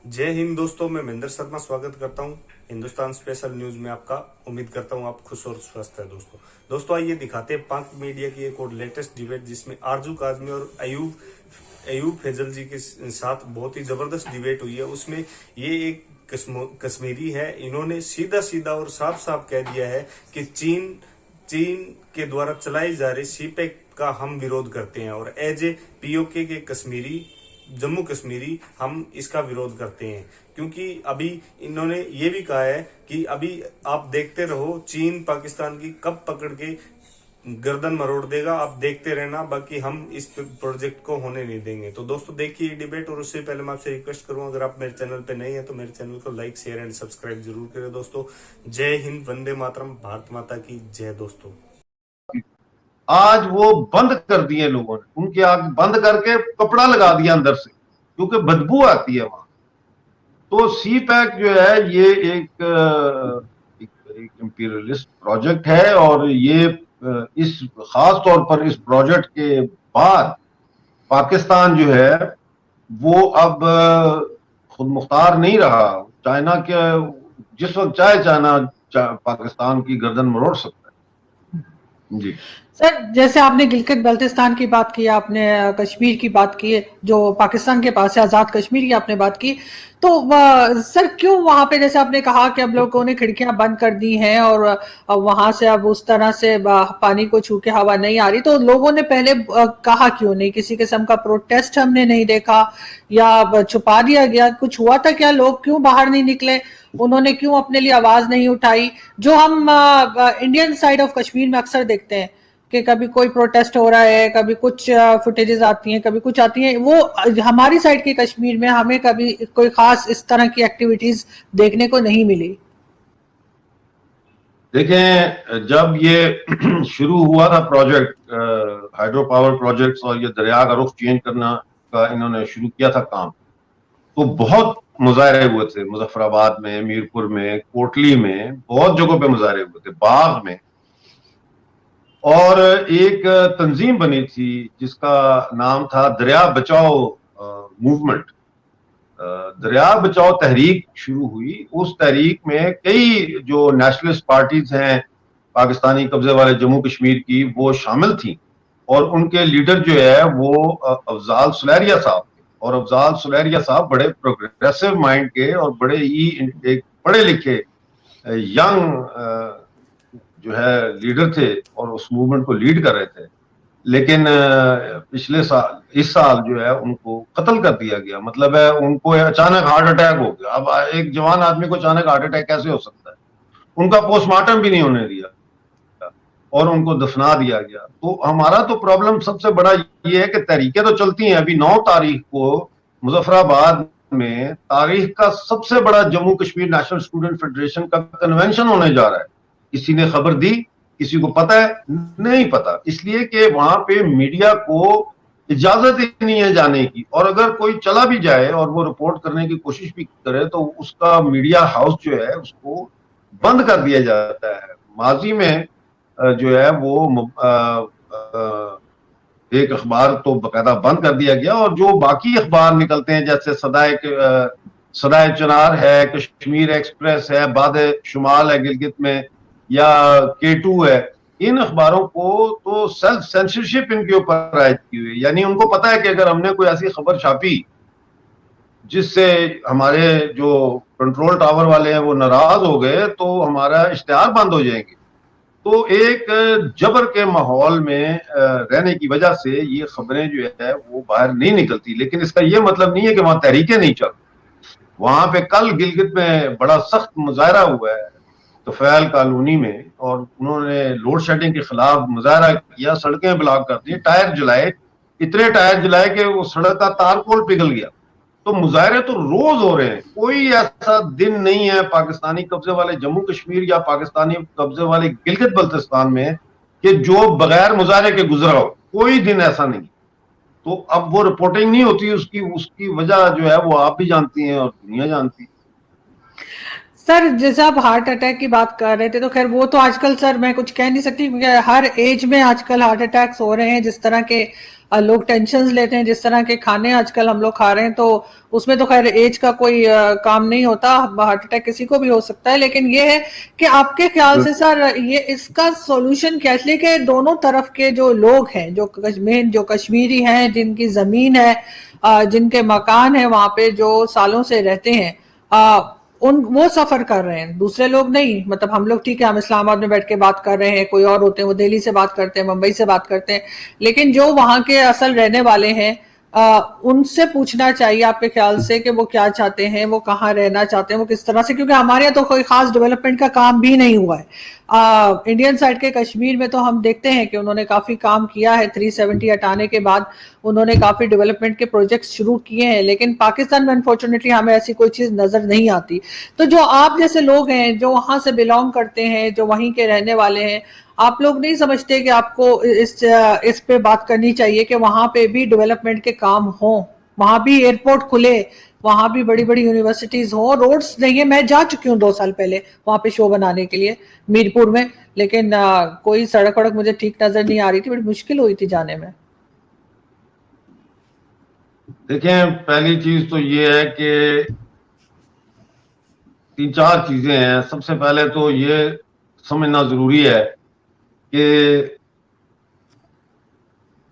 जय हिंद दोस्तों, मैं महेंद्र शर्मा स्वागत करता हूं हिंदुस्तान स्पेशल न्यूज में आपका। उम्मीद करता हूं आप खुश और स्वस्थ है दोस्तों आइए दिखाते हैं पाक मीडिया की एक और लेटेस्ट डिबेट, जिसमें आरजू काजमी और अयूब फैजल जी के साथ बहुत ही जबरदस्त डिबेट हुई है। उसमें ये एक कश्मीरी है, इन्होंने सीधा सीधा और साफ साफ कह दिया है कि चीन के द्वारा चलाई जा रही सीपैक का हम विरोध करते हैं, और एज ए पीओके के कश्मीरी जम्मू कश्मीरी हम इसका विरोध करते हैं। क्योंकि अभी इन्होंने ये भी कहा है कि अभी आप देखते रहो, चीन पाकिस्तान की कब पकड़ के गर्दन मरोड़ देगा, आप देखते रहना, बाकी हम इस प्रोजेक्ट को होने नहीं देंगे। तो दोस्तों देखिए डिबेट, और उससे पहले मैं आपसे रिक्वेस्ट करूंगा, अगर आप मेरे चैनल पे नए हैं तो मेरे चैनल को लाइक शेयर एंड सब्सक्राइब जरूर करें दोस्तों। जय हिंद, वंदे मातरम, भारत माता की जय दोस्तों। आज वो बंद कर दिए लोगों ने, उनकी आग बंद करके कपड़ा लगा दिया अंदर से, क्योंकि बदबू आती है वहां। तो सी पैक जो है ये एक इंपीरियलिस्ट प्रोजेक्ट है, और ये इस खास तौर पर इस प्रोजेक्ट के बाद पाकिस्तान जो है वो अब खुद मुख्तार नहीं रहा। चाइना के जिस वक्त चाहे चाइना पाकिस्तान की गर्दन मरोड़ सकता है। जी सर, जैसे आपने गिलगित बल्तिस्तान की बात की, आपने कश्मीर की बात की, जो पाकिस्तान के पास है, आजाद कश्मीर की आपने बात की, तो सर क्यों वहां पे, जैसे आपने कहा कि अब लोगों ने खिड़कियां बंद कर दी हैं और वहां से अब उस तरह से पानी को छू के हवा नहीं आ रही, तो लोगों ने पहले कहा क्यों नहीं? किसी किस्म का प्रोटेस्ट हमने नहीं देखा, या छुपा दिया गया? कुछ हुआ था क्या? लोग क्यों बाहर नहीं निकले? उन्होंने क्यों अपने लिए आवाज नहीं उठाई, जो हम इंडियन साइड ऑफ कश्मीर में अक्सर देखते हैं कि कभी कोई प्रोटेस्ट हो रहा है, कभी कुछ फुटेजेस आती हैं, कभी कुछ आती हैं। वो हमारी साइड के कश्मीर में हमें कभी कोई खास इस तरह की एक्टिविटीज देखने को नहीं मिली। देखें, जब ये शुरू हुआ था प्रोजेक्ट, हाइड्रो पावर प्रोजेक्ट्स, और ये दरिया का रुख चेंज करना का इन्होंने शुरू किया था काम, तो बहुत मुजाहरे हुए थे। मुजफ्फराबाद में, मीरपुर में, कोटली में, बहुत जगहों पे मुजाहरे हुए थे, बाग में। और एक तंजीम बनी थी जिसका नाम था दरिया बचाओ मूवमेंट। दरिया बचाओ तहरीक शुरू हुई। उस तहरीक में कई जो नेशनलिस्ट पार्टीज हैं पाकिस्तानी कब्जे वाले जम्मू कश्मीर की, वो शामिल थी, और उनके लीडर जो है वो अफजाल सुलैरिया साहब थे। और अफजाल सुलैरिया साहब बड़े प्रोग्रेसिव माइंड के और बड़े ही एक पढ़े लिखे यंग जो है लीडर थे, और उस मूवमेंट को लीड कर रहे थे। लेकिन पिछले साल, इस साल जो है उनको कत्ल कर दिया गया। मतलब है उनको अचानक हार्ट अटैक हो गया। अब एक जवान आदमी को अचानक हार्ट अटैक कैसे हो सकता है? उनका पोस्टमार्टम भी नहीं होने दिया और उनको दफना दिया गया। तो हमारा तो प्रॉब्लम सबसे बड़ा ये है कि तहरीकें तो चलती हैं। अभी 9 तारीख को मुजफ्फराबाद में तारीख का सबसे बड़ा Jammu Kashmir national student federation का कन्वेंशन होने जा रहा है। किसी ने खबर दी, किसी को पता है? नहीं पता, इसलिए कि वहां पे मीडिया को इजाजत ही नहीं है जाने की। और अगर कोई चला भी जाए और वो रिपोर्ट करने की कोशिश भी करे, तो उसका मीडिया हाउस जो है उसको बंद कर दिया जाता है। माजी में जो है वो एक अखबार तो बकायदा बंद कर दिया गया, और जो बाकी अखबार निकलते हैं, जैसे सदाए चनार है, कश्मीर एक्सप्रेस है, बाद शुमाल है गिलगित में, या K2 है, इन अखबारों को तो सेल्फ सेंसरशिप इनके ऊपर आयद की हुई है। यानी उनको पता है कि अगर हमने कोई ऐसी खबर छापी जिससे हमारे जो कंट्रोल टावर वाले हैं वो नाराज हो गए, तो हमारा इश्तेहार बंद हो जाएंगे। तो एक जबर के माहौल में रहने की वजह से ये खबरें जो है वो बाहर नहीं निकलती। लेकिन इसका ये मतलब नहीं है कि वहां तहरीकें नहीं चल। वहां पे कल गिलगित में बड़ा सख्त मुजाहरा हुआ है तफैल कॉलोनी में, और उन्होंने लोड शेडिंग के खिलाफ मुजाहरा किया, सड़कें ब्लॉक कर दी, टायर जलाए, इतने टायर जलाए कि वो सड़क का तारकोल पिघल गया। तो मुजाहरे तो रोज हो रहे हैं। कोई ऐसा दिन नहीं है पाकिस्तानी कब्जे वाले जम्मू कश्मीर या पाकिस्तानी कब्जे वाले गिलगित बल्तिस्तान में कि जो बगैर मुजाहरे के गुजरा हो। कोई दिन ऐसा नहीं। तो अब वो रिपोर्टिंग नहीं होती, उसकी वजह जो है वो आप भी जानती हैं और दुनिया जानती है। सर, जैसे आप हार्ट अटैक की बात कर रहे थे, तो खैर वो तो आजकल सर मैं कुछ कह नहीं सकती, क्योंकि हर एज में आजकल हार्ट अटैक्स हो रहे हैं। जिस तरह के लोग टेंशन लेते हैं, जिस तरह के खाने आजकल हम लोग खा रहे हैं, तो उसमें तो खैर एज का कोई काम नहीं होता, हार्ट अटैक किसी को भी हो सकता है, लेकिन ये है कि आपके ख्याल से सर ये इसका सॉल्यूशन क्या है? इसलिए कि दोनों तरफ के जो लोग हैं, जो कश्मीरी हैं, जिनकी जमीन है, जिनके मकान है वहां पे, जो सालों से रहते हैं, वो सफर कर रहे हैं, दूसरे लोग नहीं। मतलब हम लोग ठीक है, हम इस्लामाबाद में बैठ के बात कर रहे हैं, कोई और होते हैं वो दिल्ली से बात करते हैं, मुंबई से बात करते हैं, लेकिन जो वहां के असल रहने वाले हैं, उनसे पूछना चाहिए आपके ख्याल से कि वो क्या चाहते हैं, वो कहाँ रहना चाहते हैं, वो किस तरह से, क्योंकि हमारे यहाँ तो कोई खास डेवलपमेंट का काम भी नहीं हुआ है। इंडियन साइड के कश्मीर में तो हम देखते हैं कि उन्होंने काफी काम किया है, 370 हटाने के बाद उन्होंने काफी डेवलपमेंट के प्रोजेक्ट्स शुरू किए हैं, लेकिन पाकिस्तान में अनफॉर्चुनेटली हमें ऐसी कोई चीज नजर नहीं आती। तो जो आप जैसे लोग हैं, जो वहां से बिलोंग करते हैं, जो वहीं के रहने वाले हैं, आप लोग नहीं समझते कि आपको इस पे बात करनी चाहिए कि वहां पे भी डेवलपमेंट के काम हो, वहां भी एयरपोर्ट खुले, वहां भी बड़ी बड़ी यूनिवर्सिटीज हो, रोड्स नहीं है। मैं जा चुकी हूँ 2 साल पहले वहां पे शो बनाने के लिए मीरपुर में, लेकिन कोई सड़क वड़क मुझे ठीक नजर नहीं आ रही थी, बड़ी मुश्किल हुई थी जाने में। देखें, पहली चीज तो ये है कि 3-4 चीजें हैं। सबसे पहले तो ये समझना जरूरी है कि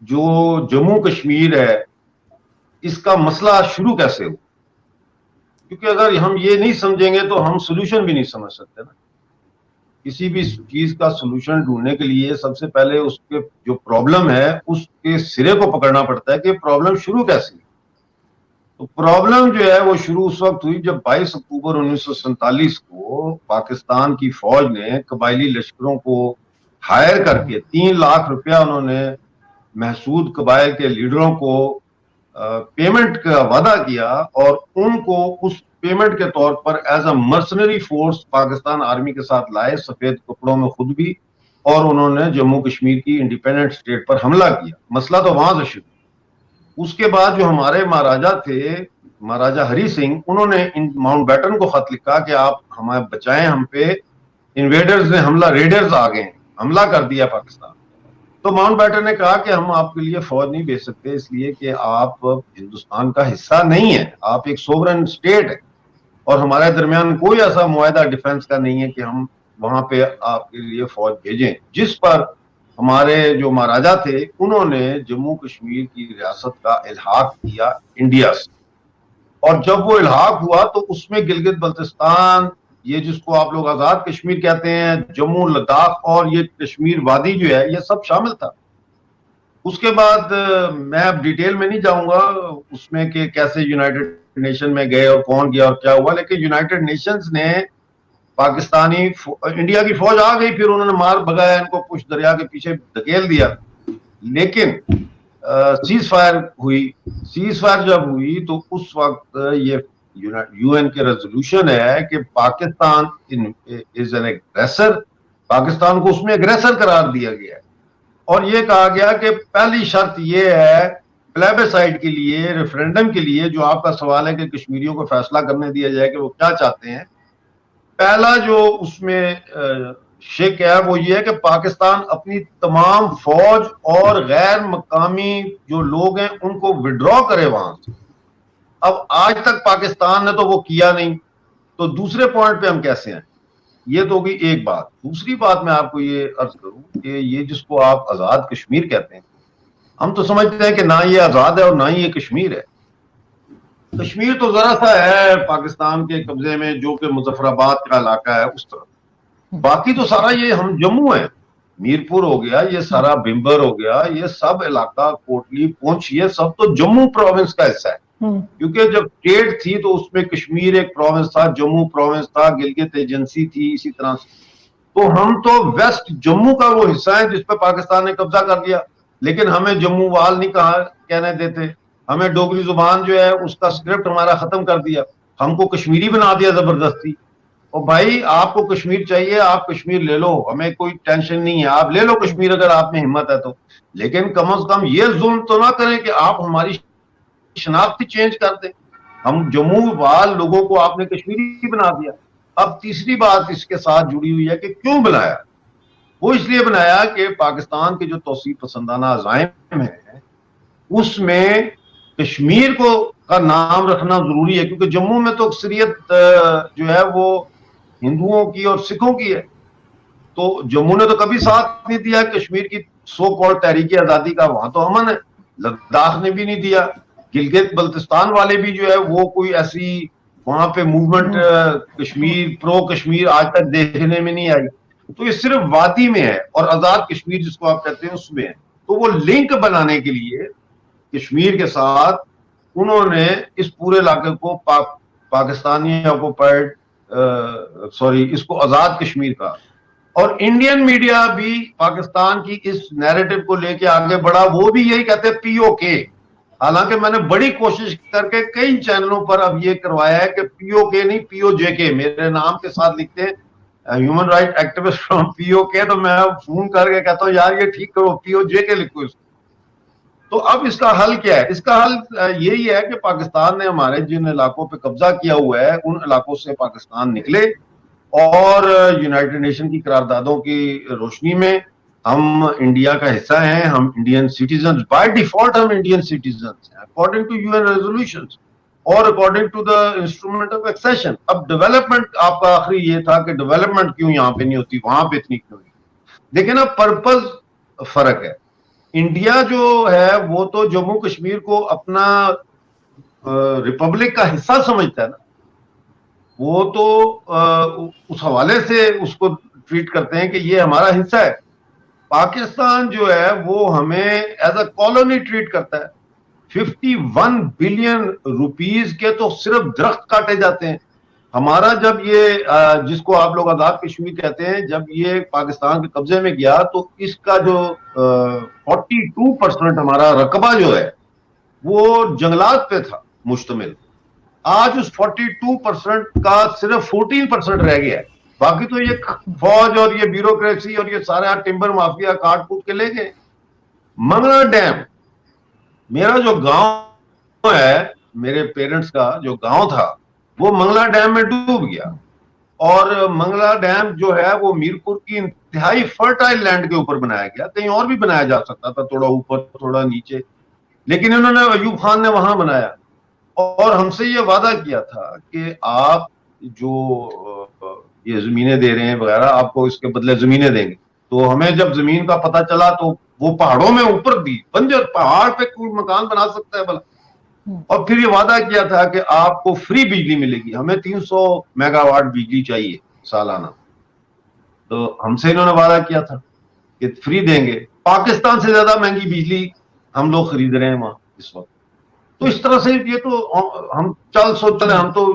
जो जम्मू कश्मीर है, इसका मसला शुरू कैसे हुआ, क्योंकि अगर हम ये नहीं समझेंगे तो हम सोल्यूशन भी नहीं समझ सकते ना। किसी भी चीज का सोल्यूशन ढूंढने के लिए सबसे पहले उसके जो प्रॉब्लम है उसके सिरे को पकड़ना पड़ता है कि प्रॉब्लम शुरू कैसे हुई। तो प्रॉब्लम जो है वो शुरू उस वक्त हुई जब 22 अक्टूबर 1947 को पाकिस्तान की फौज ने कबायली लश्करों को हायर करके 3 लाख रुपया उन्होंने महसूद कबाइल के लीडरों को पेमेंट का वादा किया, और उनको उस पेमेंट के तौर पर as a mercenary force Pakistan army के साथ लाए, सफेद कपड़ों में खुद भी, और उन्होंने जम्मू कश्मीर की इंडिपेंडेंट स्टेट पर हमला किया। मसला तो वहां से शुरू। उसके बाद जो हमारे महाराजा थे, महाराजा हरी सिंह, उन्होंने माउंट बैटन को खत लिखा कि आप हमें बचाएं, हम पे इन्वेडर्स ने हमला, रेडर्स आ गए, हमला कर दिया पाकिस्तान। तो माउंट बैटन ने कहा कि हम आपके लिए फौज नहीं भेज सकते, इसलिए कि आप हिंदुस्तान का हिस्सा नहीं है, आप एक सोवरेन स्टेट है, और हमारे दरमियान कोई ऐसा मुआहदा डिफेंस का नहीं है कि हम वहां पे आपके लिए फौज भेजें। जिस पर हमारे जो महाराजा थे उन्होंने जम्मू कश्मीर की रियासत का इल्हाक किया इंडिया से, और जब वो इल्हाक हुआ तो उसमें गिलगित बल्तिस्तान, ये जिसको आप लोग आजाद कश्मीर कहते हैं, जम्मू लद्दाख और ये कश्मीर वादी जो है, ये सब शामिल था। उसके बाद मैं अब डिटेल में नहीं जाऊंगा उसमें कि कैसे यूनाइटेड नेशन में गए और कौन गया और क्या हुआ, लेकिन यूनाइटेड नेशंस ने पाकिस्तानी इंडिया की फौज आ गई, फिर उन्होंने मार भगाया, इनको पुश दरिया के पीछे धकेल दिया। लेकिन सीज फायर हुई। सीज फायर जब हुई तो उस वक्त ये यूएन के रेजोल्यूशन है कि Pakistan is an aggressor, Pakistan को उसमें एग्रेसर करार दिया गया है, और ये कहा गया कि पहली शर्त ये है प्लेबिसाइड के लिए, रेफरेंडम के लिए, जो आपका सवाल है कि कश्मीरियों को फैसला करने दिया जाए कि वो क्या चाहते हैं। पहला जो उसमें शेक है वो ये है कि पाकिस्तान अपनी तमाम फौज और गैर मकामी जो लोग हैं उनको विड्रॉ करे वहां से। अब आज तक पाकिस्तान ने तो वो किया नहीं, तो दूसरे पॉइंट पे हम कैसे हैं? ये तो होगी एक बात। दूसरी बात मैं आपको ये अर्ज करूं कि ये जिसको आप आजाद कश्मीर कहते हैं, हम तो समझते हैं कि ना ये आजाद है और ना ही ये कश्मीर है। कश्मीर तो जरा सा है पाकिस्तान के कब्जे में, जो कि मुजफ्फराबाद का इलाका है उस तरफ। बाकी तो सारा ये हम जम्मू है, मीरपुर हो गया, ये सारा बिम्बर हो गया, ये सब इलाका, कोटली, पुंछ, ये सब तो जम्मू प्रोविंस का हिस्सा है। क्योंकि जब स्टेट थी तो उसमें कश्मीर एक प्रोविंस था, जम्मू प्रोविंस था, गिलगित एजेंसी थी, इसी तरह से। तो हम तो वेस्ट जम्मू का वो हिस्सा है जिस पे पाकिस्तान ने कब्जा कर लिया, लेकिन हमें जम्मू वाल नहीं कहा कहने देते, हमें डोगरी जुबान जो है उसका स्क्रिप्ट हमारा खत्म कर दिया, हमको कश्मीरी बना दिया जबरदस्ती। और भाई आपको कश्मीर चाहिए, आप कश्मीर ले लो, हमें कोई टेंशन नहीं है, आप ले लो कश्मीर अगर आप में हिम्मत है तो, लेकिन कम से कम ये जुल्म तो ना करें कि आप हमारी शनाख्त चेंज कर दें। हम जम्मू वाल लोगों को आपने कश्मीरी बना दिया। अब तीसरी बात इसके साथ जुड़ी हुई है कि क्यों बनाया। वो इसलिए बनाया कि पाकिस्तान के जो तौसीफ पसंदाना अज़ाइम हैं اس میں کشمیر کو کا نام رکھنا ضروری ہے، کیونکہ جموں میں تو اکثریت جو ہے وہ ہندوؤں کی اور سکھوں کی ہے، تو جموں نے تو کبھی ساتھ نہیں دیا کشمیر کی سو کال تحریک آزادی کا، وہاں تو امن ہے، لداخ نے بھی نہیں دیا، گلگت بلتستان والے بھی جو ہے وہ کوئی ایسی وہاں پہ موومنٹ کشمیر پرو کشمیر آج تک دیکھنے میں نہیں آئی، تو یہ صرف وادی میں ہے اور آزاد کشمیر جس کو آپ کہتے ہیں اس میں ہے، تو وہ لنک بنانے کے لیے کشمیر کے ساتھ انہوں نے اس پورے علاقے کو پاکستانی آکوپائڈ اس کو آزاد کشمیر کا، اور انڈین میڈیا بھی پاکستان کی اس نیریٹو کو لے کے آگے بڑھا، وہ بھی یہی کہتے ہیں پی او کے، حالانکہ میں نے بڑی کوشش کر کے کئی چینلوں پر اب یہ کروایا ہے کہ پی او کے نہیں پی او جے کے، میرے نام کے ساتھ لکھتے ہیں human right activist from P O K, تو میں فون کر کے کہتا ہوں یار یہ ٹھیک کرو، پی او جے کے لکھو اس کو۔ تو اب اس کا حل کیا ہے؟ اس کا حل یہی ہے کہ پاکستان نے ہمارے جن علاقوں پہ قبضہ کیا ہوا ہے ان علاقوں سے پاکستان نکلے، اور یونائٹڈ نیشن کی قراردادوں کی روشنی میں ہم انڈیا کا حصہ ہیں، ہم انڈین سٹیزنز، بائی ڈیفالٹ ہم انڈین سٹیزنز ہیں according to U N resolutions اور according to the instrument of accession. اب ڈیولپمنٹ آپ کا آخری یہ تھا کہ ڈیولپمنٹ کیوں یہاں پہ نہیں ہوتی، وہاں پہ اتنی کیوں نہیں؟ دیکھیں نا، پرپز فرق ہے۔ انڈیا جو ہے وہ تو جموں کشمیر کو اپنا ریپبلک کا حصہ سمجھتا ہے نا، وہ تو اس حوالے سے اس کو ٹریٹ کرتے ہیں کہ یہ ہمارا حصہ ہے۔ پاکستان جو ہے وہ ہمیں ایز اے کالونی ٹریٹ کرتا ہے، 51 بلین روپیز کے تو صرف درخت کاٹے جاتے ہیں۔ ہمارا جب یہ جس کو آپ لوگ آزاد کشمیر کہتے ہیں، جب یہ پاکستان کے قبضے میں گیا تو اس کا جو 42% ہمارا رقبہ جو ہے وہ جنگلات پہ تھا مشتمل، آج اس 42% کا صرف 14% رہ گیا ہے، باقی تو یہ فوج اور یہ بیوروکریسی اور یہ سارا ٹمبر مافیا کاٹ کوٹ کے لے گئے۔ منگلا ڈیم، میرا جو گاؤں ہے، میرے پیرنٹس کا جو گاؤں تھا وہ منگلا ڈیم میں ڈوب گیا، اور منگلا ڈیم جو ہے وہ میرپور کی انتہائی فرٹائل لینڈ کے اوپر بنایا گیا، کہیں اور بھی بنایا جا سکتا تھا، تھوڑا اوپر تھوڑا نیچے، لیکن انہوں نے ایوب خان نے وہاں بنایا، اور ہم سے یہ وعدہ کیا تھا کہ آپ جو یہ زمینیں دے رہے ہیں وغیرہ، آپ کو اس کے بدلے زمینیں دیں گے۔ تو ہمیں جب زمین کا پتہ چلا تو وہ پہاڑوں میں اوپر دی، بنجر پہاڑ پہ کوئی مکان بنا سکتا ہے بھلا؟ اور پھر یہ وعدہ کیا تھا کہ آپ کو فری بجلی ملے گی، ہمیں 300 میگا واٹ بجلی چاہیے سالانہ، تو ہم سے انہوں نے وعدہ کیا تھا کہ فری دیں گے، پاکستان سے زیادہ مہنگی بجلی ہم لوگ خرید رہے ہیں وہاں اس وقت۔ تو اس طرح سے یہ تو ہم چلے، ہم تو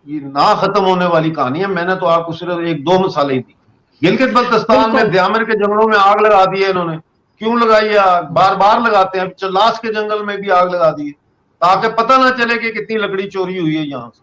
یہ نہ ختم ہونے والی کہانی ہے۔ میں نے تو آپ کو صرف 1-2 مثالیں دی۔ گلگت بلتستان میں دیامر کے جنگلوں میں آگ لگا دی ہے انہوں نے، کیوں لگائی ہے آگ؟ بار بار لگاتے ہیں، چلاس کے جنگل میں بھی آگ لگا دی ہے تاکہ پتہ نہ چلے کہ کتنی لکڑی چوری ہوئی ہے یہاں سے۔